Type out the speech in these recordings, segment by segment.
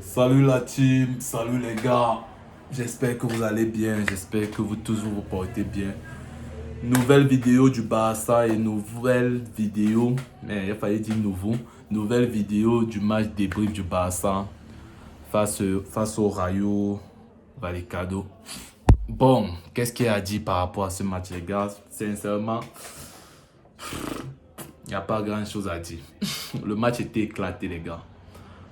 Salut la team, salut les gars. J'espère que vous allez bien, j'espère que vous tous vous portez bien. Nouvelle vidéo du Barça et nouvelle vidéo, mais il fallait dire nouveau, nouvelle vidéo du match débrief du Barça face au Rayo Vallecano. Bon, qu'est-ce qu'il y a à dire par rapport à ce match les gars? Sincèrement, il n'y a pas grand chose à dire. Le match était éclaté les gars.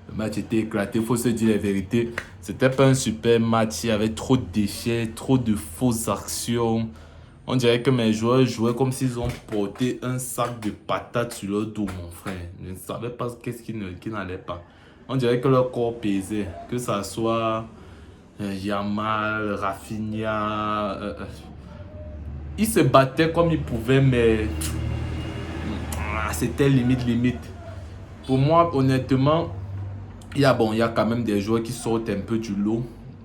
Le match était éclaté, il faut se dire la vérité. C'était pas un super match, il y avait trop de déchets, trop de fausses actions. On dirait que mes joueurs jouaient comme s'ils ont porté un sac de patates sur leur dos, mon frère. Je ne savais pas qu'est-ce qui n'allait pas. On dirait que leur corps pesait, que ça soit Yamal, Rafinha. Ils se battaient comme ils pouvaient, mais c'était limite. Pour moi, honnêtement, il y a quand même des joueurs qui sortent un peu du lot,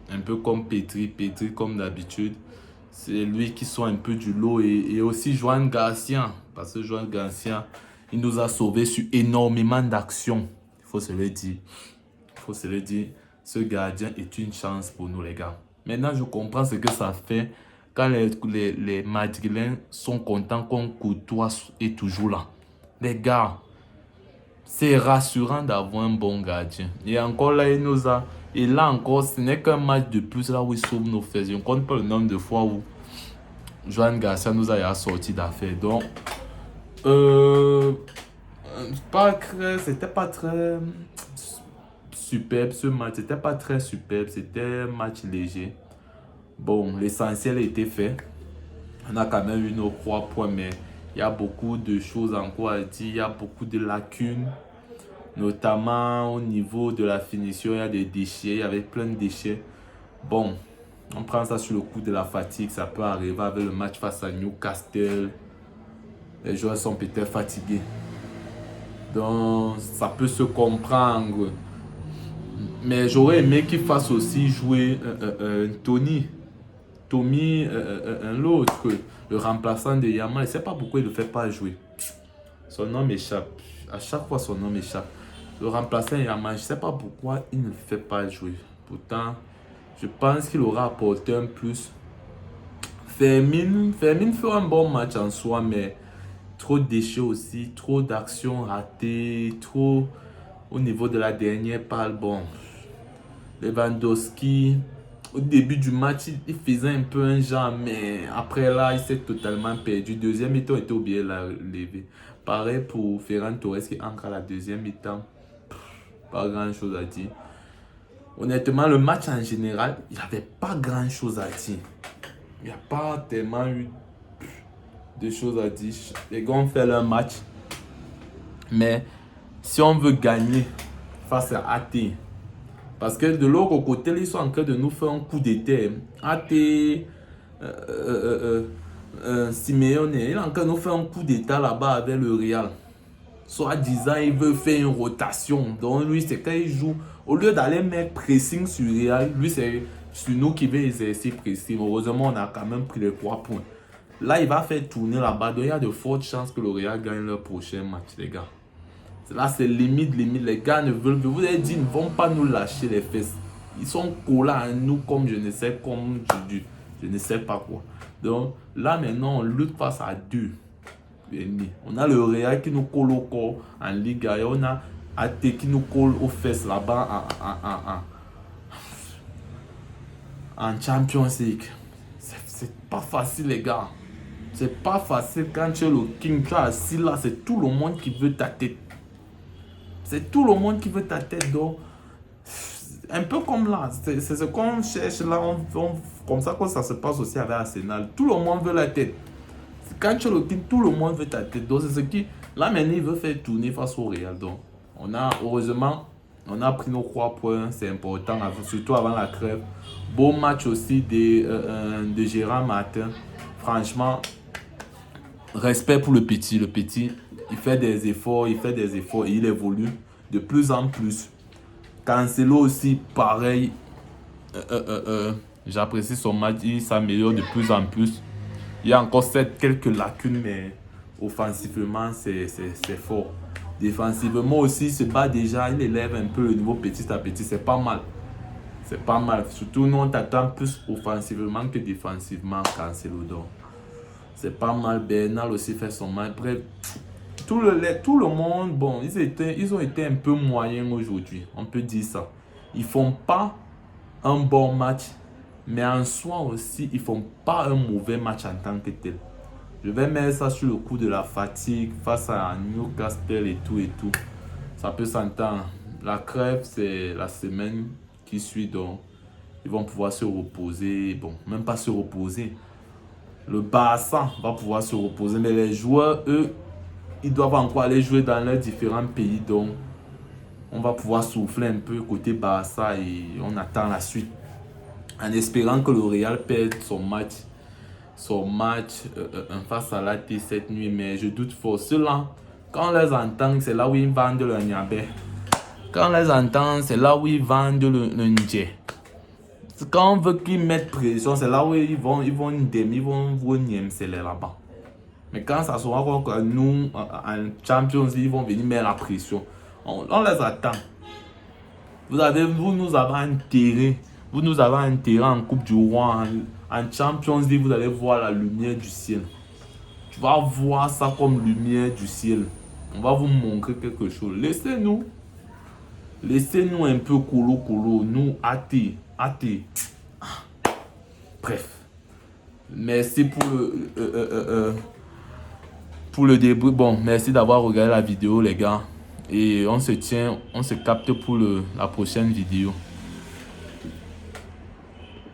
un peu comme Petri comme d'habitude. C'est lui qui sort un peu du lot et aussi Joan Garcia. Parce que Joan Garcia, il nous a sauvés sur énormément d'actions. Il faut se le dire. Ce gardien est une chance pour nous les gars. Maintenant, je comprends ce que ça fait quand les Madrilènes sont contents qu'on Courtois est toujours là. Les gars, c'est rassurant d'avoir un bon gardien. Et encore là, il nous a... Et là encore, ce n'est qu'un match de plus là où il sauve nos fesses. Je ne compte pas le nombre de fois où Joan Garcia nous a sorti d'affaires. Donc, c'était pas très superbe ce match. C'était pas très superbe. C'était un match léger. Bon, l'essentiel a été fait. On a quand même eu nos 3 points, mais il y a beaucoup de choses encore à dire. Il y a beaucoup de lacunes. Notamment au niveau de la finition, il y a des déchets, il y avait plein de déchets. Bon, on prend ça sur le coup de la fatigue, ça peut arriver avec le match face à Newcastle. Les joueurs sont peut-être fatigués. Donc, ça peut se comprendre. Mais j'aurais aimé qu'il fasse aussi jouer Tommy, l'autre, le remplaçant de Yamal. Je ne sais pas pourquoi il ne le fait pas jouer. Son nom m'échappe. À chaque fois, son nom m'échappe. Le remplaçant Yamal, je ne sais pas pourquoi il ne le fait pas jouer. Pourtant, je pense qu'il aura apporté un plus. Fermine fait un bon match en soi, mais trop de déchets aussi, trop d'actions ratées, trop au niveau de la dernière balle. Bon, Lewandowski, au début du match, il faisait un peu un genre, mais après là, il s'est totalement perdu. Deuxième mi-temps, il était obligé de la lever. Pareil pour Ferran Torres qui entre à la deuxième mi-temps. Pas grand chose à dire. Honnêtement, le match en général, il n'y avait pas grand chose à dire. Il n'y a pas tellement eu de choses à dire. Les gars ont fait leur match. Mais si on veut gagner face à AT, parce que de l'autre côté, ils sont en train de nous faire un coup d'état. AT, Simeone, il est en train de nous faire un coup d'état là-bas avec le Real. Soit disant, il veut faire une rotation. Donc lui, c'est quand il joue, au lieu d'aller mettre pressing sur Real, lui, c'est sur nous qui veut exercer pressing. Heureusement, on a quand même pris les 3 points. Là, il va faire tourner là-bas. Donc, il y a de fortes chances que le Real gagne leur prochain match, les gars. Là, c'est limite. Les gars ne veulent, je vous ai dit, ils ne vont pas nous lâcher les fesses. Ils sont collés à nous comme je ne sais, je ne sais pas quoi. Donc, là, maintenant, on lutte face à 2. On a le Real qui nous colle au corps en Liga et on a AT qui nous colle aux fesses là-bas en Champions League. C'est pas facile, les gars. C'est pas facile quand tu es le king, tu es assis là, c'est tout le monde qui veut ta tête. C'est tout le monde qui veut ta tête. Donc, un peu comme là, c'est ce qu'on cherche là, comme ça que ça se passe aussi avec Arsenal. Tout le monde veut la tête. Quand tu es le king, tout le monde veut ta tête. Donc, c'est ce qui, là maintenant, il veut faire tourner face au Real. Donc, heureusement, on a pris nos 3 points, c'est important, surtout avant la trêve. Beau match aussi de Gérard Martin. Franchement, respect pour le petit. Le petit, il fait des efforts et il évolue de plus en plus. Cancelo aussi, pareil. J'apprécie son match, il s'améliore de plus en plus. Il y a encore quelques lacunes, mais offensivement, c'est fort. Défensivement aussi, il se bat déjà, il élève un peu le niveau petit à petit. C'est pas mal. C'est pas mal. Surtout, nous, on t'attend plus offensivement que défensivement, Cancelo. Donc, c'est pas mal. Bernal aussi fait son mal. Bref, tout le monde, bon, ils ont été un peu moyens aujourd'hui. On peut dire ça. Ils font pas un bon match, mais en soi aussi, ils font pas un mauvais match en tant que tel. Je vais mettre ça sur le coup de la fatigue face à Newcastle et tout et tout. Ça peut s'entendre. La crève, c'est la semaine qui suit, donc ils vont pouvoir se reposer. Bon, même pas se reposer. Le Barça va pouvoir se reposer, mais les joueurs, eux, ils doivent encore aller jouer dans leurs différents pays, donc on va pouvoir souffler un peu côté Barça et on attend la suite. En espérant que le Real perde son match face à la T cette nuit, mais je doute fort. Ceux-là, quand on les entend, c'est là où ils vendent le Niabé. Quand on les entend, c'est là où ils vendent le Ndje. Quand on veut qu'ils mettent pression, c'est là où ils vont voir Niemsele là-bas. Mais quand ça sera comme nous, en Champions League, ils vont venir mettre la pression. On les attend. Vous nous avez enterré. Vous nous avez enterré en Coupe du Roi. En Champions League, vous allez voir la lumière du ciel. Tu vas voir ça comme lumière du ciel. On va vous montrer quelque chose. Laissez-nous un peu coulou. Nous, athées. Bref. Merci pour le début. Bon, merci d'avoir regardé la vidéo, les gars. Et on se capte pour la prochaine vidéo.